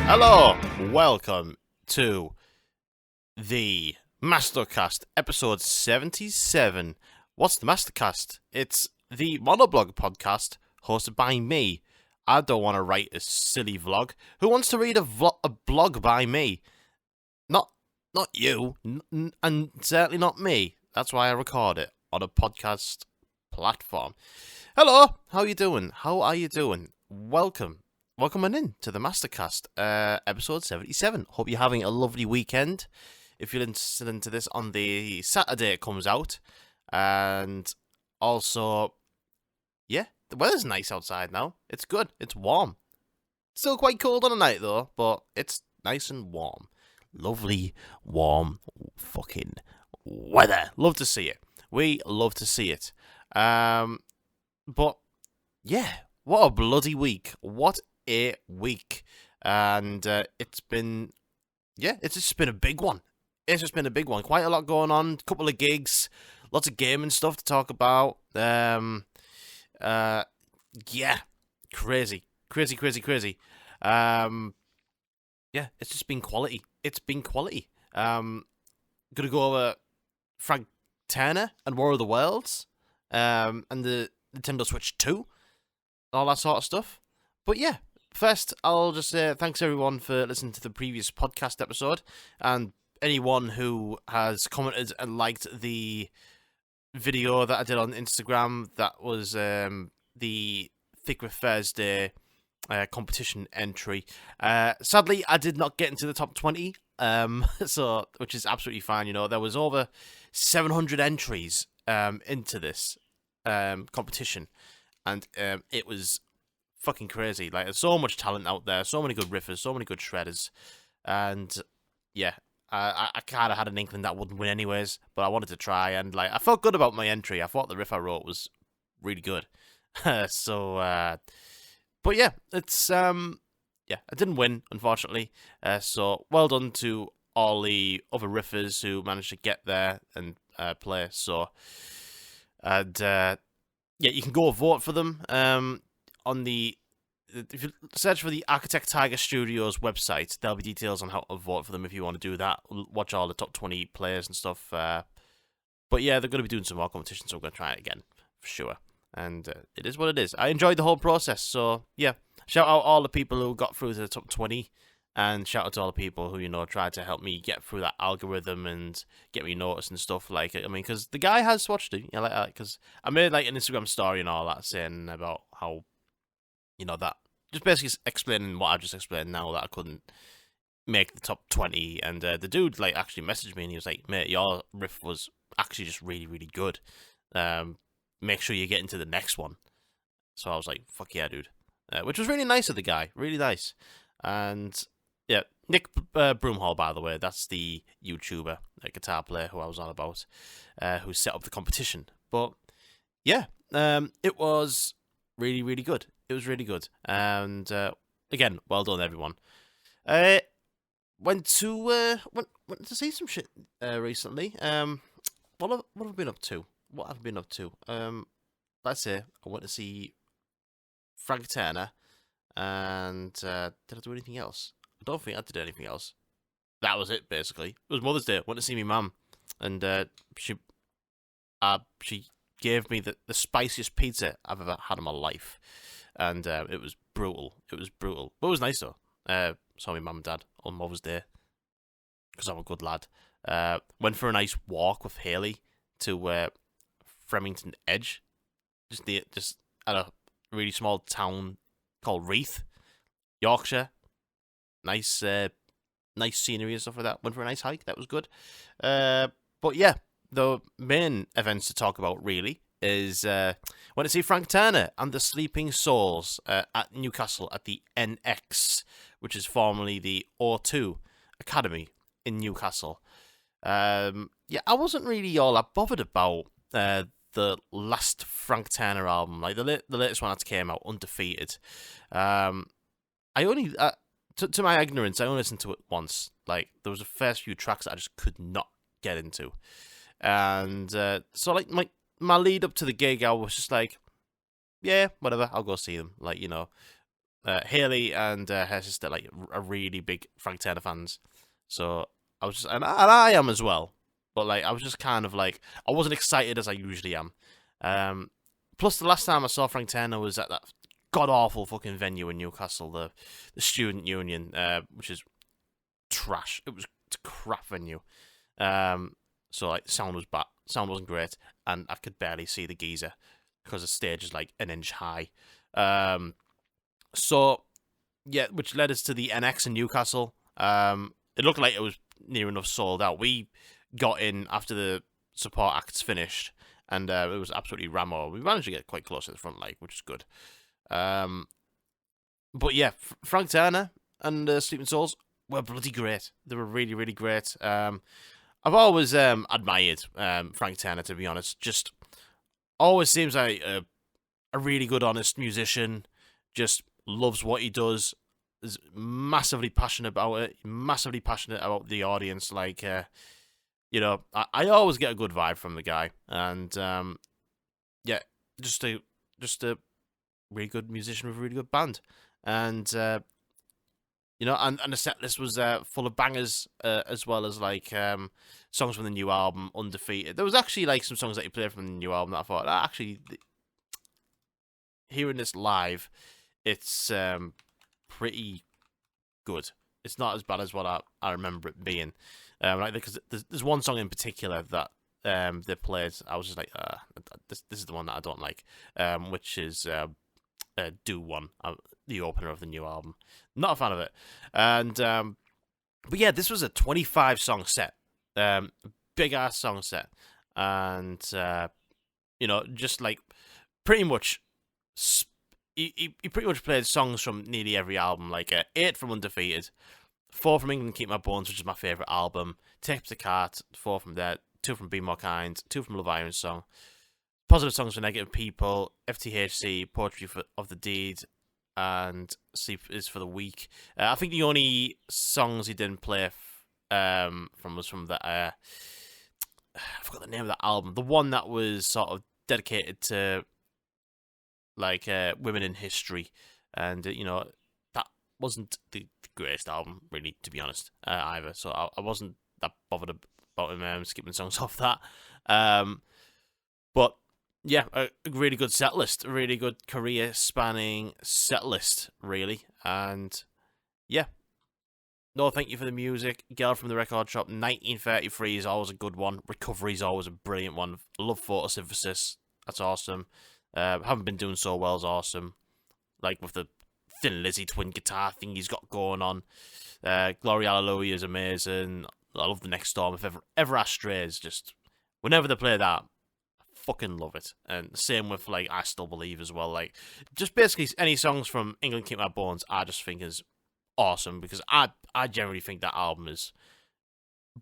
Hello, welcome to the MastoCast, episode 77. What's the MastoCast? It's the monoblog podcast hosted by me. I don't want to write a silly vlog. Who wants to read a blog by me? Not you, and certainly not me. That's why I record it on a podcast platform. Hello, how you doing? How are you doing? Welcome on in to the MastoCast, episode 77. Hope you're having a lovely weekend. If you're listening to this on the Saturday it comes out. And also, yeah, the weather's nice outside now. It's good. It's warm. Still quite cold on the night though, but it's nice and warm. Lovely, warm, fucking weather. Love to see it. We love to see it. But, yeah, what a bloody week. What a week. And it's just been a big one. It's just been a big one. Quite a lot going on. Couple of gigs. Lots of gaming stuff to talk about. Yeah. Crazy. Yeah, it's just been quality. It's been quality. Gonna go over Frank Turner and War of the Worlds. And the Nintendo Switch 2. All that sort of stuff. But yeah, first, I'll just say thanks everyone for listening to the previous podcast episode, and anyone who has commented and liked the video that I did on Instagram. That was the Thick with Thursday competition entry. Sadly, I did not get into the top 20, so which is absolutely fine. You know, there was over 700 entries into this competition, and it was fucking crazy. Like, there's so much talent out there, so many good riffers, so many good shredders, and yeah, I kind of had an inkling that wouldn't win anyways, but I wanted to try, and like, I felt good about my entry. I thought the riff I wrote was really good. So, but yeah, it's yeah, I didn't win, unfortunately. So well done to all the other riffers who managed to get there and play. So, and yeah, you can go vote for them. On the, if you search for the Architect Tiger Studios website, there'll be details on how to vote for them if you want to do that. Watch all the top 20 players and stuff. But yeah, they're going to be doing some more competitions, so I'm going to try it again, for sure. And it is what it is. I enjoyed the whole process, so yeah. Shout out all the people who got through to the top 20, and shout out to all the people who, you know, tried to help me get through that algorithm and get me noticed and stuff. Like, I mean, because the guy has watched it, you know, like, because I made like an Instagram story and all that saying about how, you know, that just basically explaining what I just explained now, that I couldn't make the top 20, and the dude like actually messaged me and he was like, mate, your riff was actually just really, really good. Make sure you get into the next one. So I was like, fuck yeah, dude. Which was really nice of the guy, really nice. And yeah, Nick Broomhall, by the way, that's the YouTuber, guitar player who I was on about, who set up the competition. But yeah, it was really, really good. It was really good. And again, well done, everyone. Went to see some shit recently. What have I been up to? What have I been up to? Let's say I went to see Frank Turner, and did I do anything else? I don't think I did anything else. That was it, basically. It was Mother's Day. I went to see my mum, and she gave me the spiciest pizza I've ever had in my life, and it was brutal. It was brutal, but it was nice though. Saw my mum and dad on Mother's Day because I'm a good lad. Went for a nice walk with Haley to Fremington Edge, just at a really small town called Reeth, Yorkshire. Nice scenery and stuff like that. Went for a nice hike. That was good. But yeah, the main events to talk about really is went to see Frank Turner and the Sleeping Souls at Newcastle at the NX, which is formerly the O2 Academy in Newcastle. Yeah, I wasn't really all that bothered about the last Frank Turner album, like the latest one that came out, Undefeated. I only, to my ignorance, I only listened to it once. Like, there was the first few tracks that I just could not get into. And so, like, my lead up to the gig, I was just like, yeah, whatever, I'll go see them. Like, you know, Haley and her sister like are really big Frank Turner fans, so I was just and I am as well, but like I was just kind of like I wasn't excited as I usually am. Plus, the last time I saw Frank Turner was at that god awful fucking venue in Newcastle, the Student Union, which is trash. It's a crap venue. So like sound was bad, sound wasn't great, and I could barely see the geezer because the stage is like an inch high. So yeah, which led us to the NX in Newcastle. It looked like it was near enough sold out. We got in after the support acts finished, and it was absolutely rammed. We managed to get quite close to the front, like, which is good. But yeah, Frank Turner and Sleeping Souls were bloody great. They were really, really great. I've always admired Frank Turner, to be honest. Just always seems like a really good, honest musician. Just loves what he does. Is massively passionate about it. Massively passionate about the audience. Like, you know, I always get a good vibe from the guy. And yeah, just a really good musician with a really good band. And you know, and the set list was full of bangers, as well as like songs from the new album, Undefeated. There was actually like some songs that he played from the new album that I thought, actually, hearing this live, it's pretty good. It's not as bad as what I remember it being. Like because there's one song in particular that they played. I was just like, this is the one that I don't like, which is Do One, the opener of the new album. Not a fan of it. And but yeah, this was a 25 song set, big ass song set, and you know, just like pretty much. He pretty much played songs from nearly every album, like 8 from Undefeated, 4 from England Keep My Bones, which is my favourite album, Take the Cart, 4 from there, 2 from Be More Kind, 2 from Love Iron Song, Positive Songs for Negative People, FTHC, Poetry of the Deed, and Sleep is for the Weak. I think the only songs he didn't play from was from the I forgot the name of that album, the one that was sort of dedicated to like women in history, and you know, that wasn't the greatest album really, to be honest, either. So I wasn't that bothered about him skipping songs off that. But yeah, a really good set list, a really good career spanning set list, really. And yeah, no thank you for the music. Girl from the Record Shop, 1933 is always a good one. Recovery is always a brilliant one. Love Photosynthesis, that's awesome. Haven't been doing so well is awesome. Like with the Thin Lizzy twin guitar thing he's got going on. Glory Hallelujah is amazing. I love The Next Storm. If ever Astray is just, whenever they play that, I fucking love it. And same with like I Still Believe as well. Like just basically any songs from England Keep My Bones, I just think is awesome, because I generally think that album is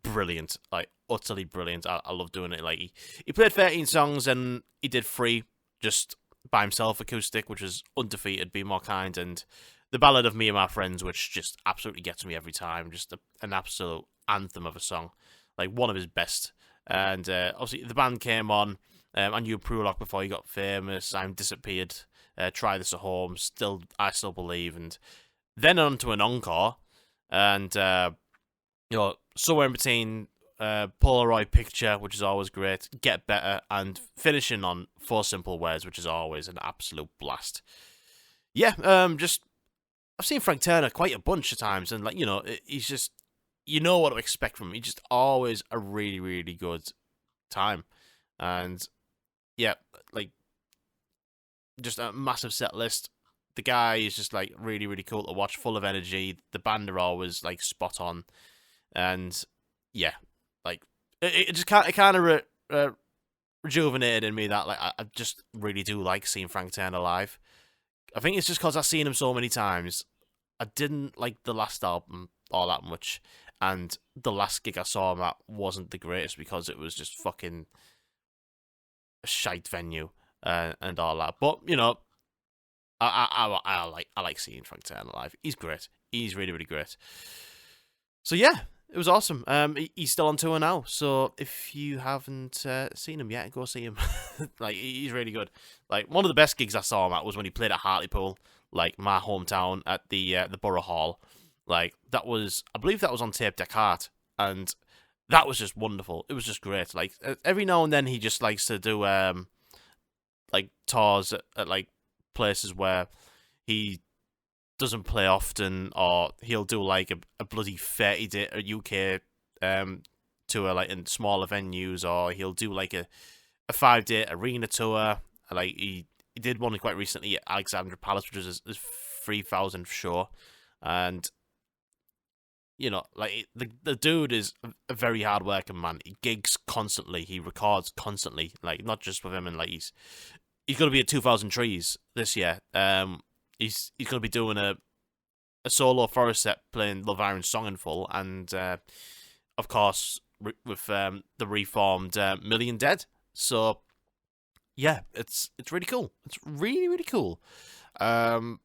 brilliant, like utterly brilliant. I love doing it. Like he played 13 songs and he did 3 just by himself acoustic, which is Undefeated, Be More Kind, and The Ballad of Me and My Friends, which just absolutely gets me every time. Just an absolute anthem of a song, like one of his best. And obviously the band came on. I knew Prolock before he got famous. I'm Disappeared, Try This at Home, I Still Believe, and then on to an encore, and you know, somewhere in between Polaroid Picture, which is always great, Get Better, and finishing on 4 Simple Words, which is always an absolute blast. Yeah, just I've seen Frank Turner quite a bunch of times, and like, you know, he's just, you know what to expect from him. He's just always a really, really good time, and yeah, like just a massive set list. The guy is just like really, really cool to watch, full of energy. The band are always like spot on, and yeah, like it just kind of rejuvenated in me that like I just really do like seeing Frank Turner live. I think it's just because I've seen him so many times. I didn't like the last album all that much, and the last gig I saw him at wasn't the greatest because it was just fucking a shite venue and all that. But you know, I like seeing Frank Turner live. He's great. He's really, really great. So yeah, it was awesome. He's still on tour now, so if you haven't seen him yet, go see him. Like, he's really good. Like, one of the best gigs I saw him at was when he played at Hartlepool. like my hometown at the Borough Hall. Like that was, I believe that was on tape deck art, and that was just wonderful. It was just great. Like every now and then he just likes to do like tours at like places where he doesn't play often, or he'll do like a bloody 30-day UK tour like in smaller venues, or he'll do like a 5-day arena tour. Like he did one quite recently at Alexandra Palace, which was his 3,000th show, and you know, like the dude is a very hard working man. He gigs constantly, he records constantly, like not just with him, and like he's gonna be at 2,000 Trees this year. He's gonna be doing a solo forest set playing Love Iron Song in full, and of course with the reformed Million Dead. So yeah, it's really cool. It's really really cool. Then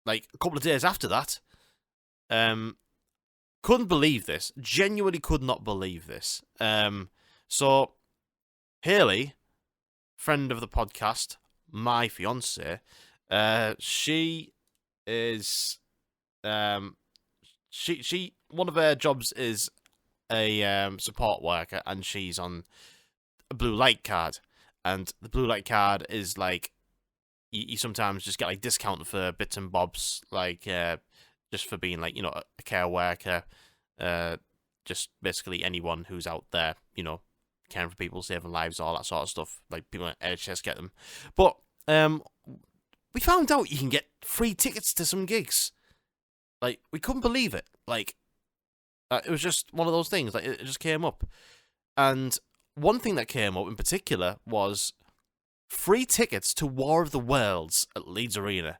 like a couple of days after that, couldn't believe this. Genuinely could not believe this. So Haley, friend of the podcast, my fiance, she is she one of her jobs is a support worker, and she's on a blue light card, and the blue light card is like you sometimes just get like discounted for bits and bobs, like just for being like, you know, a care worker, just basically anyone who's out there, you know, caring for people, saving lives, all that sort of stuff. Like people at NHS get them, but we found out you can get free tickets to some gigs. Like we couldn't believe it. Like it was just one of those things. Like it just came up, and one thing that came up in particular was free tickets to War of the Worlds at Leeds Arena.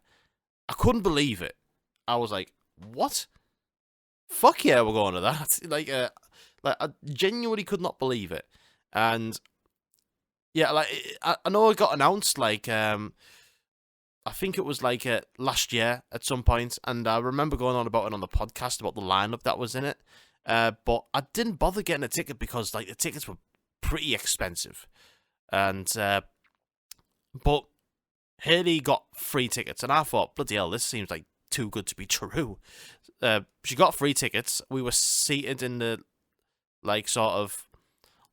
I couldn't believe it. I was like, what? Fuck yeah, we're going to that. Like I genuinely could not believe it. And yeah, like I know it got announced like I think it was like last year at some point, and I remember going on about it on the podcast about the lineup that was in it. But I didn't bother getting a ticket because like the tickets were pretty expensive, and but Haley got free tickets, and I thought, bloody hell, this seems like too good to be true. She got free tickets. We were seated in the like sort of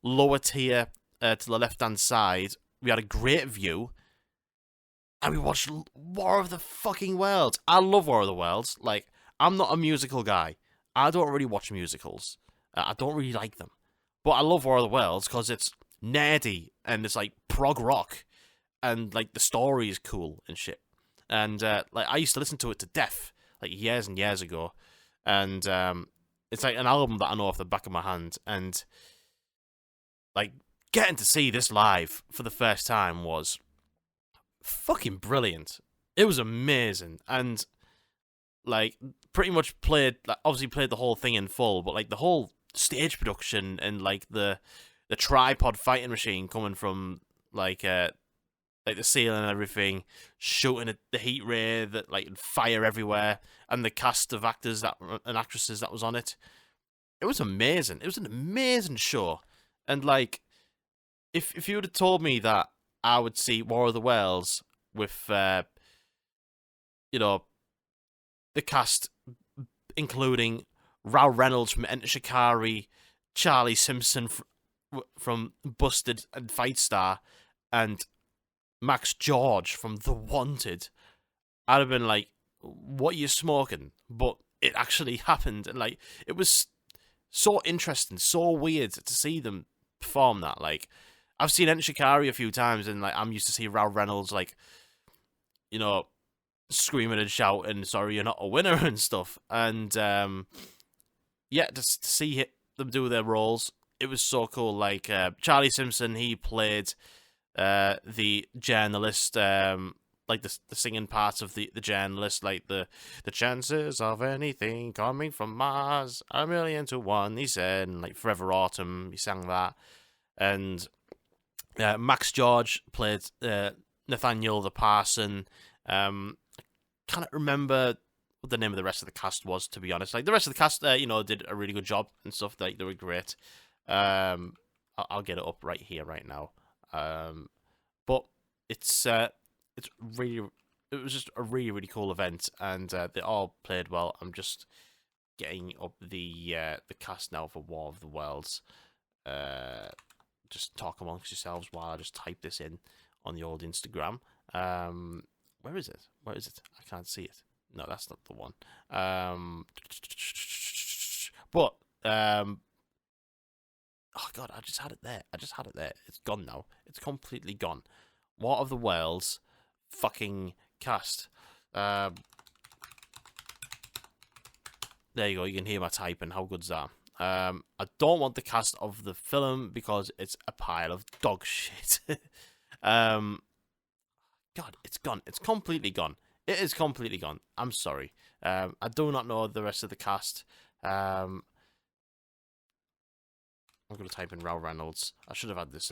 lower tier to the left hand side. We had a great view, and we watched War of the fucking Worlds. I love War of the Worlds. Like, I'm not a musical guy. I don't really watch musicals. I don't really like them. But I love War of the Worlds because it's nerdy and it's like prog rock, and like the story is cool and shit. And like I used to listen to it to death like years and years ago, and it's like an album that I know off the back of my hand. And like getting to see this live for the first time was fucking brilliant. It was amazing, and like pretty much played, like, obviously played the whole thing in full, but like the whole stage production and like the tripod fighting machine coming from like the ceiling and everything, shooting at the heat ray that like fire everywhere, and the cast of actors that and actresses that was on it. It was amazing. It was an amazing show, and like if you would have told me that I would see War of the Worlds with you know, the cast including Rao Reynolds from Enter Shikari, Charlie Simpson from Busted and Fight Star, and Max George from The Wanted, I'd have been like, what are you smoking? But it actually happened, and like it was so interesting, so weird to see them perform that. Like, I've seen Enter Shikari a few times, and like I'm used to see Rao Reynolds like, you know, screaming and shouting, "Sorry, you're not a winner" and stuff. And yeah, just to see them do their roles, it was so cool. Like Charlie Simpson, he played the journalist, like the singing parts of the journalist, like the chances of anything coming from Mars are 1,000,000 to 1, he said, and like Forever Autumn, he sang that. And Max George played Nathaniel the Parson. Can't remember what the name of the rest of the cast was, to be honest. Like the rest of the cast, you know, did a really good job and stuff. Like they were great. I'll get it up right here, right now. But it's really, it was just a really, really cool event, and they all played well. I'm just getting up the cast now for War of the Worlds. Just talk amongst yourselves while I just type this in on the old Instagram. Where is it? Where is it? I can't see it. No, that's not the one. But oh god, I just had it there. It's gone now. It's completely gone. War of the Worlds fucking cast. There you go. You can hear my typing. How good's that? I don't want the cast of the film because it's a pile of dog shit. God, it's gone. It's completely gone. It is completely gone. I'm sorry. I do not know the rest of the cast. I'm going to type in Rao Reynolds. I should have had this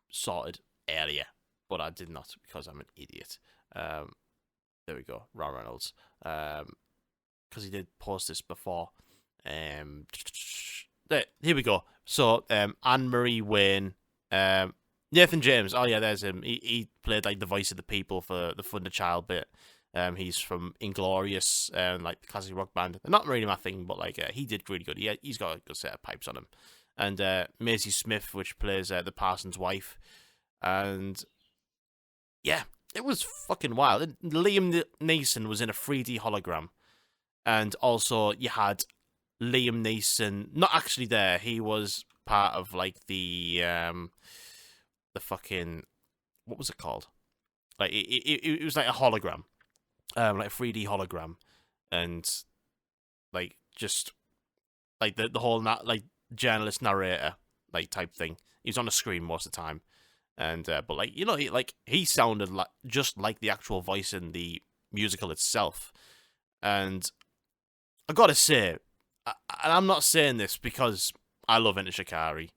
sorted earlier, but I did not because I'm an idiot. There we go. Rao Reynolds. Because he did post this before. There, here we go. So, Anne-Marie Wayne, Nathan James. Oh yeah, there's him. He played like the voice of the people for the Thunder Child bit. He's from Inglorious, like the classic rock band. They're not really my thing, but like he did really good. He's got a good set of pipes on him. And Maisie Smith, which plays the Parsons' wife, and yeah, it was fucking wild. Liam Neeson was in a 3D hologram, and also you had Liam Neeson not actually there. He was part of like the fucking, what was it called? Like it was like a hologram, like a 3D hologram, and like just like the whole like journalist narrator like type thing. He was on the screen most of the time, and but like he sounded like just like the actual voice in the musical itself, and I gotta say, and I'm not saying this because I love Enter Shikari,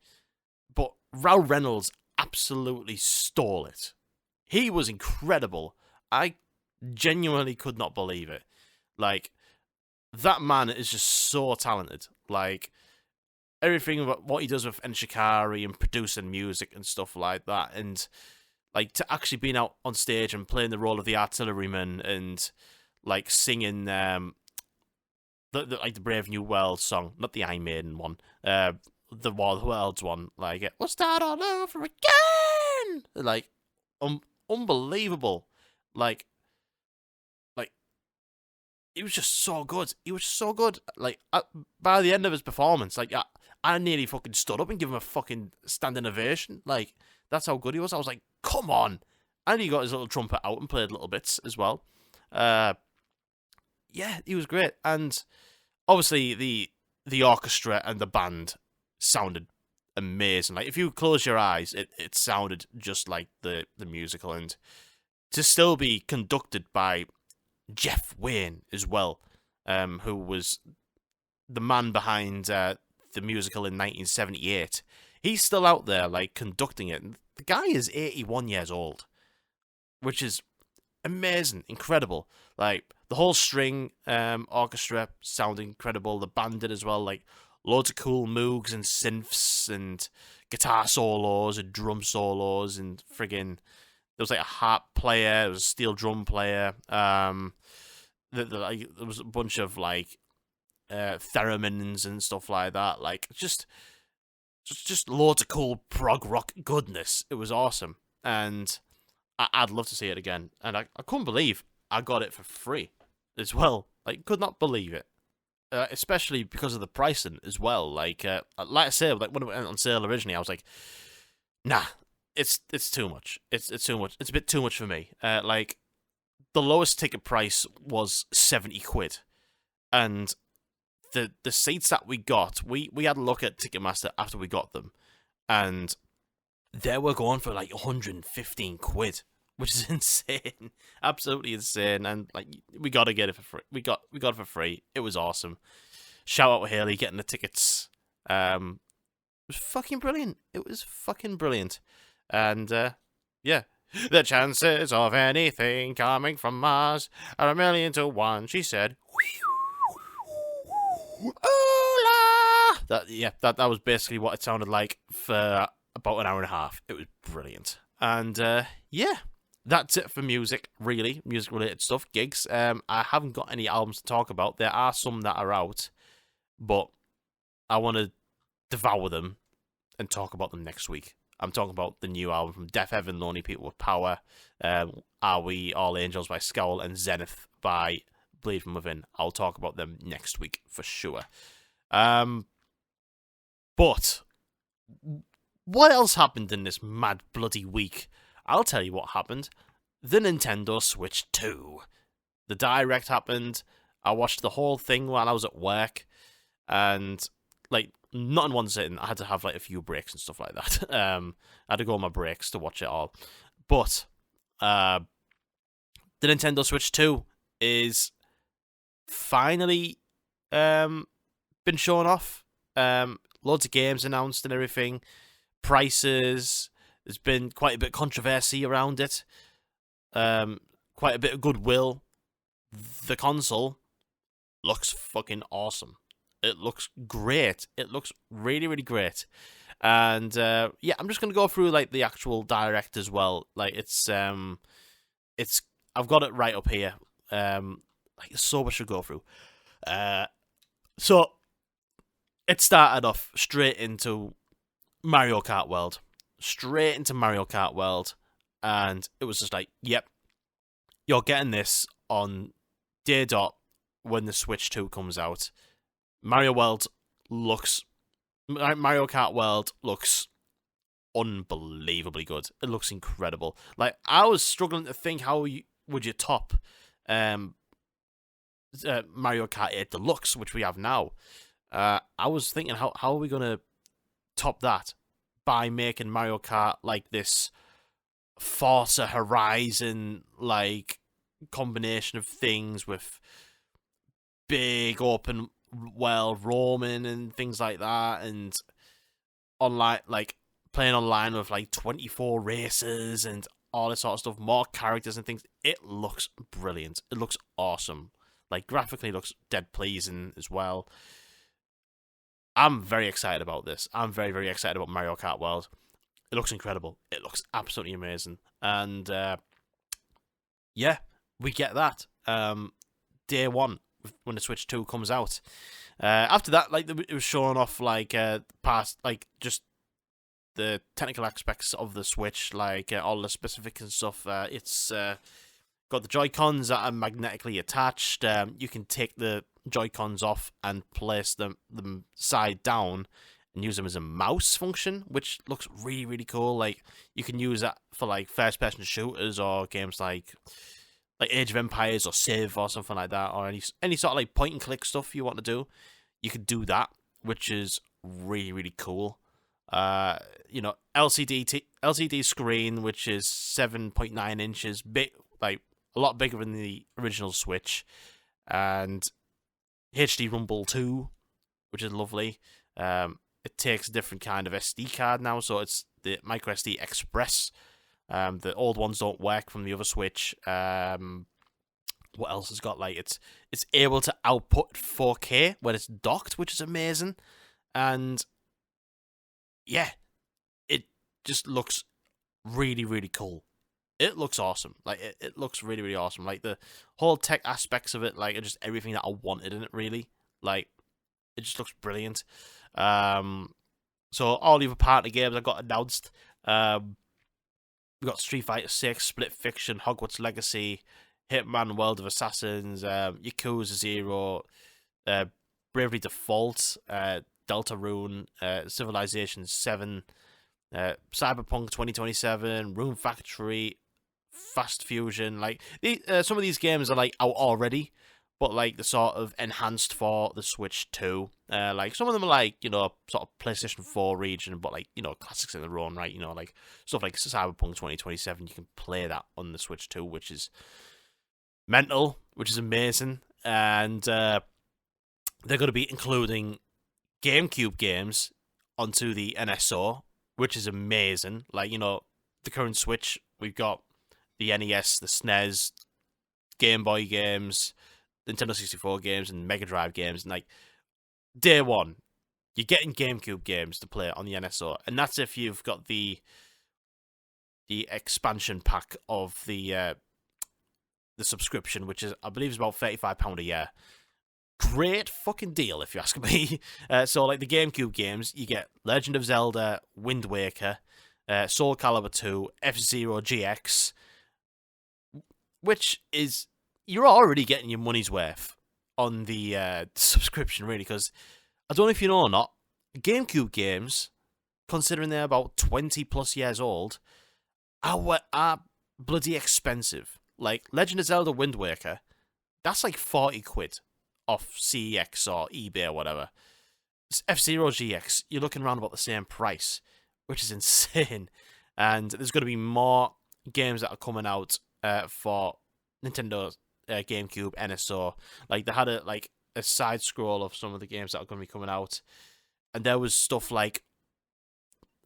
but Rao Reynolds absolutely stole it. He was incredible. I genuinely could not believe it. Like, that man is just so talented. Like, everything about what he does with Enter Shikari and producing music and stuff like that, and like to actually being out on stage and playing the role of the artilleryman and like singing the Brave New World song, not the Iron Maiden one, the War of the Worlds one, like we'll start all over again, like unbelievable, like he was just so good. He was so good. Like by the end of his performance, like I nearly fucking stood up and gave him a fucking standing ovation. Like that's how good he was. I was like, come on, and he got his little trumpet out and played little bits as well. Yeah, he was great, and obviously the orchestra and the band sounded amazing. Like if you close your eyes, it sounded just like the musical, and to still be conducted by Jeff Wayne as well, who was the man behind the musical in 1978. He's still out there like conducting it. The guy is 81 years old, which is amazing, incredible. Like the whole string orchestra sounded incredible. The band did as well, like loads of cool moogs and synths and guitar solos and drum solos and friggin'. There was like a harp player, there was a steel drum player. There was a bunch of like theremins and stuff like that. Like just loads of cool prog rock goodness. It was awesome, and I'd love to see it again. And I couldn't believe I got it for free as well. Like could not believe it, especially because of the pricing as well. Like I say, like when it went on sale originally, I was like, nah. It's too much. It's too much. It's a bit too much for me. Like the lowest ticket price was 70 quid, and the seats that we got, we had a look at Ticketmaster after we got them, and they were going for like 115 quid, which is insane, absolutely insane. And like we got to get it for free. We got it for free. It was awesome. Shout out to Haley getting the tickets. It was fucking brilliant. It was fucking brilliant. And, yeah, the chances of anything coming from Mars are 1,000,000 to 1, she said. Hola! That was basically what it sounded like for about an hour and a half. It was brilliant. And, yeah, that's it for music, really. Music-related stuff, gigs. I haven't got any albums to talk about. There are some that are out, but I want to devour them and talk about them next week. I'm talking about the new album from Death Heaven, Lonely People with Power, Are We All Angels by Scowl, and Zenith by Bleed From Within. I'll talk about them next week for sure. But what else happened in this mad bloody week? I'll tell you what happened. The Nintendo Switch 2. The Direct happened. I watched the whole thing while I was at work, and like not in one sitting. I had to have like a few breaks and stuff like that. I had to go on my breaks to watch it all. But the Nintendo Switch 2 is finally been shown off. Loads of games announced and everything. Prices. There's been quite a bit of controversy around it. Quite a bit of goodwill. The console looks fucking awesome. It looks great. It looks really, really great. And yeah, I'm just gonna go through like the actual Direct as well. Like it's I've got it right up here. Like so much to go through. So it started off straight into Mario Kart World. Straight into Mario Kart World. And it was just like, yep, you're getting this on day dot when the Switch 2 comes out. Mario Kart World looks unbelievably good. It looks incredible. Like, I was struggling to think would you top Mario Kart 8 Deluxe, which we have now. I was thinking, how are we going to top that by making Mario Kart like this Forza Horizon like combination of things with big open world roaming and things like that, and online, like playing online with like 24 races and all this sort of stuff, more characters and things. It looks brilliant. It looks awesome. Like graphically, it looks dead pleasing as well. I'm very excited about this. I'm very, very excited about Mario Kart World. It looks incredible. It looks absolutely amazing. And yeah, we get that day one when the Switch 2 comes out. After that, like it was showing off like past like just the technical aspects of the Switch, like all the specifics and stuff. It's got the Joy-Cons that are magnetically attached. You can take the Joy-Cons off and place them side down and use them as a mouse function, which looks really, really cool. Like you can use that for like first-person shooters or games like Age of Empires or Civ or something like that, or any sort of like point-and-click stuff you want to do. You could do that, which is really, really cool. You know, LCD screen, which is 7.9 inches, big, like a lot bigger than the original Switch, and HD Rumble 2, which is lovely. It takes a different kind of SD card now, so it's the microSD Express. The old ones don't work from the other Switch. What else has got? Like it's able to output 4K when it's docked, which is amazing. And yeah, it just looks really, really cool. It looks awesome. Like it looks really, really awesome. Like the whole tech aspects of it, like just everything that I wanted in it, really. Like it just looks brilliant. So all the other partner games I got announced. We got Street Fighter 6, Split Fiction, Hogwarts Legacy, Hitman: World of Assassins, Yakuza 0, Bravely Default, Deltarune, Civilization 7, Cyberpunk 2027, Rune Factory, Fast Fusion. Like some of these games are like out already, but like the sort of enhanced for the Switch 2. Like some of them are like, you know, sort of PlayStation 4 region, but like, you know, classics in their own right. You know, like stuff like Cyberpunk 2027. You can play that on the Switch 2, which is mental, which is amazing. And they're going to be including GameCube games onto the NSO, which is amazing. Like, you know, the current Switch, we've got the NES, the SNES, Game Boy games, Nintendo 64 games, and Mega Drive games. And like day one, you're getting GameCube games to play on the NSO, and that's if you've got the the expansion pack of the subscription, which is I believe is about £35 a year. Great fucking deal, if you ask me. So like the GameCube games, you get Legend of Zelda, Wind Waker, Soul Calibur 2, F-Zero GX, which is you're already getting your money's worth on the subscription, really, because I don't know if you know or not, GameCube games, considering they're about 20 plus years old, are bloody expensive. Like Legend of Zelda Wind Waker, that's like 40 quid off CEX or eBay or whatever. F-Zero GX, you're looking around about the same price, which is insane. And there's going to be more games that are coming out for Nintendo GameCube, NSO. Like they had a side scroll of some of the games that are going to be coming out, and there was stuff like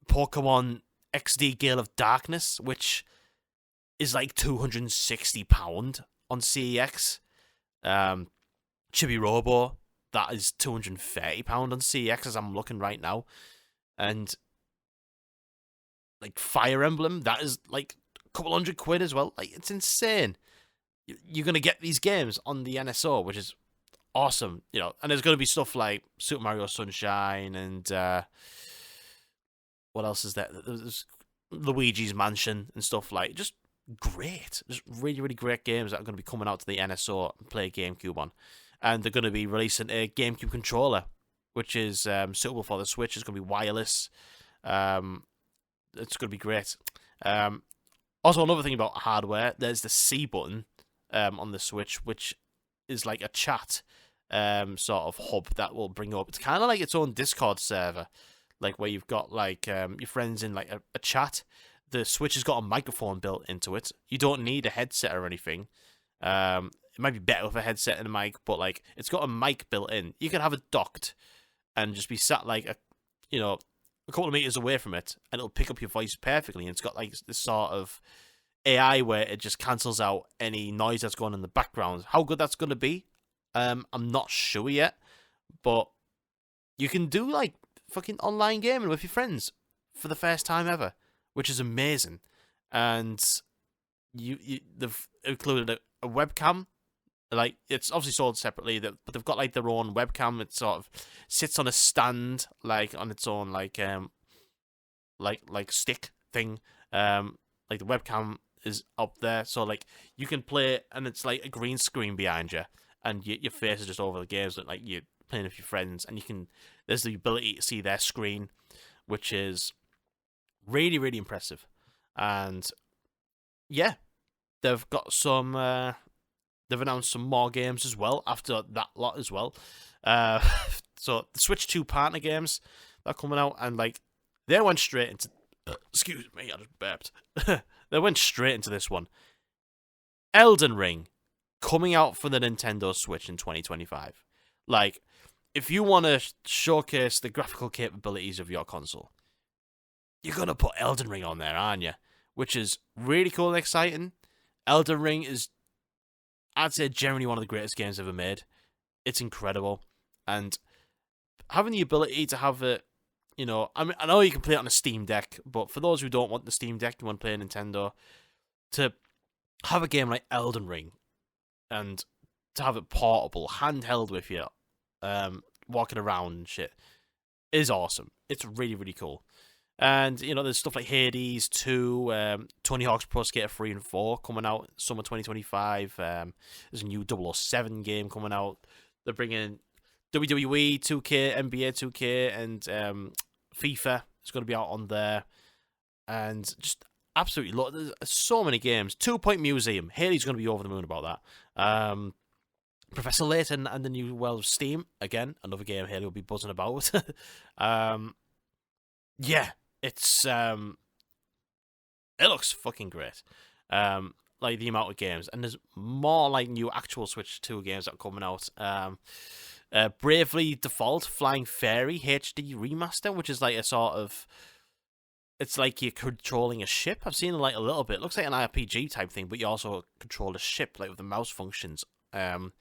Pokemon XD Gale of Darkness, which is like £260 on CEX. Chibi Robo, that is £230 on CEX as I'm looking right now. And like Fire Emblem, that is like a couple £100 as well. Like, it's insane. You're going to get these games on the NSO, which is awesome, you know. And there's going to be stuff like Super Mario Sunshine and what else is there? There's Luigi's Mansion and stuff like just great. Just really, really great games that are going to be coming out to the NSO and play GameCube on. And they're going to be releasing a GameCube controller, which is suitable for the Switch. It's going to be wireless. It's going to be great. Also, another thing about hardware, there's the C button on the Switch, which is like a chat sort of hub that will bring up. It's kind of like its own Discord server, like where you've got like your friends in like a chat. The Switch has got a microphone built into it. You don't need a headset or anything. It might be better with a headset and a mic, but like it's got a mic built in. You can have it docked and just be sat like a couple of meters away from it, and it'll pick up your voice perfectly. And it's got like this sort of AI where it just cancels out any noise that's going on in the background. How good that's going to be, I'm not sure yet, but you can do like fucking online gaming with your friends for the first time ever, which is amazing. And they've included a webcam. Like, it's obviously sold separately, but they've got like their own webcam. It sort of sits on a stand, like on its own like stick thing. Like the webcam is up there, so like you can play, and it's like a green screen behind you, and your face is just over the games, like you're playing with your friends, and there's the ability to see their screen, which is really, really impressive. And yeah, they've got some. They've announced some more games as well after that lot as well. So the Switch 2 partner games that are coming out, and like they went straight into. Excuse me, I just burped. They went straight into this one. Elden Ring coming out for the Nintendo Switch in 2025. Like, if you want to showcase the graphical capabilities of your console, you're gonna put Elden Ring on there, aren't you? Which is really cool and exciting. Elden Ring is, I'd say, generally one of the greatest games ever made. It's incredible. And having the ability to have it, you know, I mean, I know you can play it on a Steam Deck, but for those who don't want the Steam Deck, you want to play a Nintendo, to have a game like Elden Ring and to have it portable, handheld with you, walking around and shit, is awesome. It's really, really cool. And, you know, there's stuff like Hades 2, Tony Hawk's Pro Skater 3 and 4 coming out summer 2025. There's a new 007 game coming out. They're bringing WWE 2K, NBA 2K, and FIFA is going to be out on there. And just absolutely, there's so many games. 2 Point Museum. Haley's going to be over the moon about that. Professor Layton and the New World of Steam. Again, another game Haley will be buzzing about. Yeah. It looks fucking great. Like the amount of games, and there's more like new actual Switch 2 games that are coming out. Bravely Default Flying Fairy HD remaster, which is like a sort of, it's like you're controlling a ship. I've seen it like a little bit. It looks like an RPG type thing, but you also control a ship like with the mouse functions on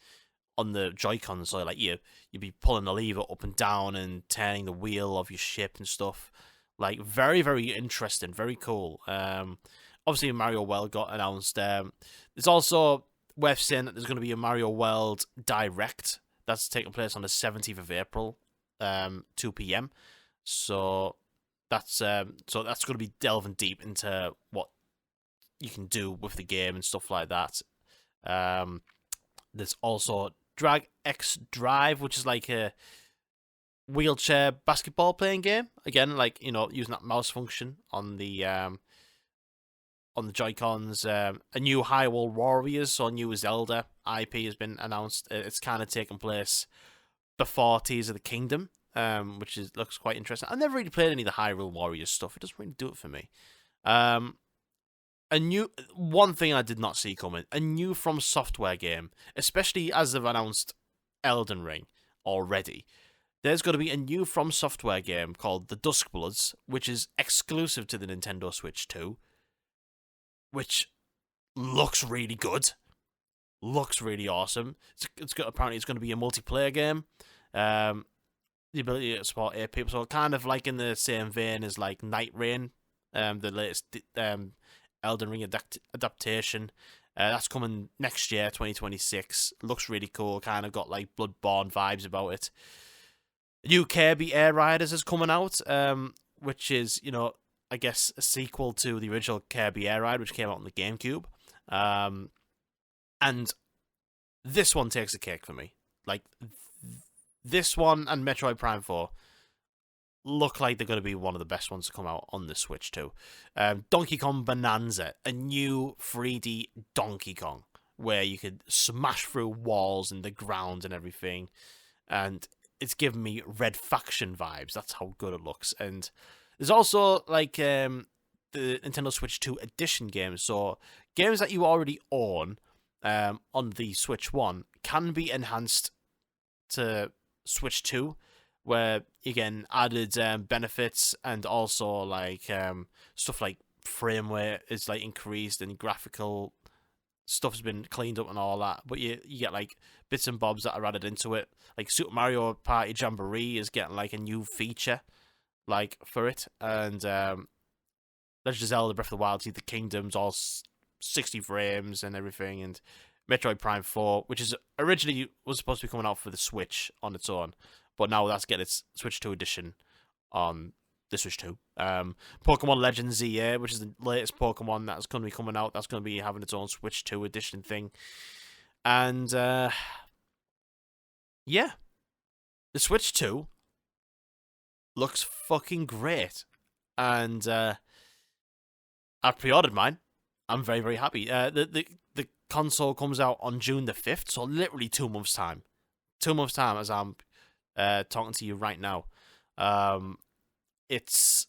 the Joy-Cons. So like you'd be pulling the lever up and down and turning the wheel of your ship and stuff. Like, very, very interesting, very cool. obviously Mario World got announced. There's also worth saying that there's going to be a Mario World Direct that's taking place on the 17th of April, 2 p.m. So that's going to be delving deep into what you can do with the game and stuff like that. There's also Drag X Drive, which is like a wheelchair basketball playing game. Again, like, you know, using that mouse function on the Joy-Cons. A new Hyrule Warriors, so new Zelda IP has been announced. It's kind of taking place before Tears of the Kingdom, which looks quite interesting. I've never really played any of the Hyrule Warriors stuff. It doesn't really do it for me. One thing I did not see coming, a new From Software game, especially as they've announced Elden Ring already. There's going to be a new From Software game called The Duskbloods, which is exclusive to the Nintendo Switch 2, which looks really good, looks really awesome. Apparently it's going to be a multiplayer game. The ability to support 8 people, so kind of like in the same vein as like Night Rain, the latest Elden Ring adaptation. That's coming next year, 2026. Looks really cool. Kind of got like Bloodborne vibes about it. New Kirby Air Riders is coming out, which is, you know, I guess a sequel to the original Kirby Air Ride, which came out on the GameCube. And this one takes the cake for me. Like, this one and Metroid Prime 4 look like they're going to be one of the best ones to come out on the Switch too. Donkey Kong Bonanza, a new 3D Donkey Kong, where you could smash through walls and the ground and everything. And it's giving me Red Faction vibes. That's how good it looks. And there's also like the Nintendo Switch 2 edition games. So games that you already own on the Switch 1 can be enhanced to Switch 2, where you get added benefits, and also like stuff like frame rate is like increased and graphical stuff's been cleaned up and all that. But you get like bits and bobs that are added into it. Like Super Mario Party Jamboree is getting like a new feature like for it, and Legend of Zelda Breath of the Wild, the Kingdoms, all 60 frames and everything, and Metroid Prime 4, which is originally was supposed to be coming out for the Switch on its own, but now that's getting its Switch 2 edition on the Switch 2. Pokemon Legends ZA, which is the latest Pokemon that's going to be coming out, that's going to be having its own Switch 2 edition thing. And, yeah. The Switch 2 looks fucking great. And, I've pre-ordered mine. I'm very, very happy. The console comes out on June the 5th, so literally 2 months' time. 2 months' time as I'm talking to you right now. It's...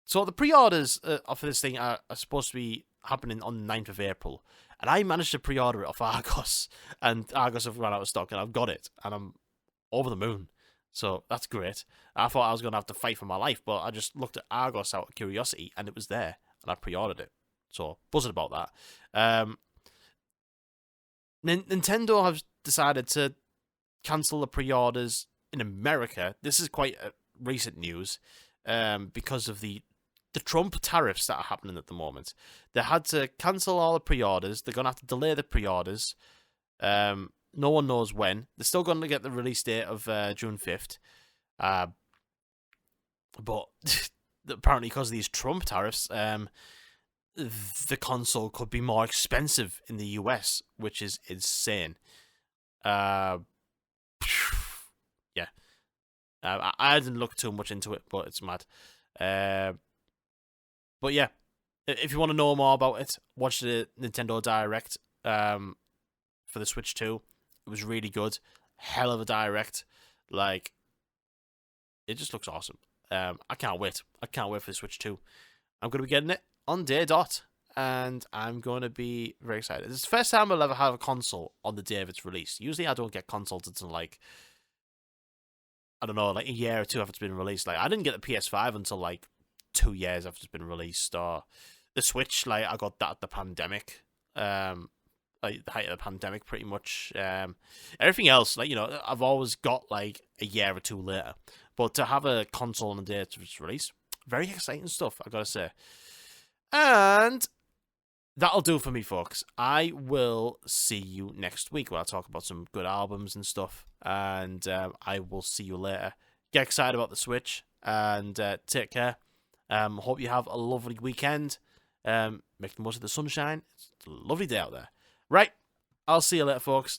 So the pre-orders for this thing are supposed to be happening on the 9th of April. And I managed to pre-order it off Argos. And Argos have run out of stock, and I've got it. And I'm over the moon. So that's great. I thought I was going to have to fight for my life, but I just looked at Argos out of curiosity, and it was there. And I pre-ordered it. So, buzzing about that. Nintendo have decided to cancel the pre-orders in America. This is quite recent news because of the Trump tariffs that are happening at the moment. They had to cancel all the pre-orders. They're going to have to delay the pre-orders. No one knows when. They're still going to get the release date of June 5th. But apparently because of these Trump tariffs, the console could be more expensive in the US, which is insane. Yeah. I didn't look too much into it, but it's mad. But yeah, if you want to know more about it, watch the Nintendo Direct for the Switch 2. It was really good. Hell of a Direct. Like, it just looks awesome. I can't wait. I can't wait for the Switch 2. I'm going to be getting it on day dot, and I'm going to be very excited. It's the first time I'll ever have a console on the day of its release. Usually I don't get consoles until, like, I don't know, like a year or two after it's been released. Like, I didn't get the PS5 until, like, 2 years after it's been released. Or the Switch, like, I got that at the pandemic. Like, the height of the pandemic, pretty much. Everything else, like, you know, I've always got, like, a year or two later. But to have a console on the day of its release, very exciting stuff, I gotta say. And that'll do for me, folks. I will see you next week where I'll talk about some good albums and stuff. And I will see you later. Get excited about the Switch and take care. Hope you have a lovely weekend. Make the most of the sunshine. It's a lovely day out there. Right. I'll see you later, folks.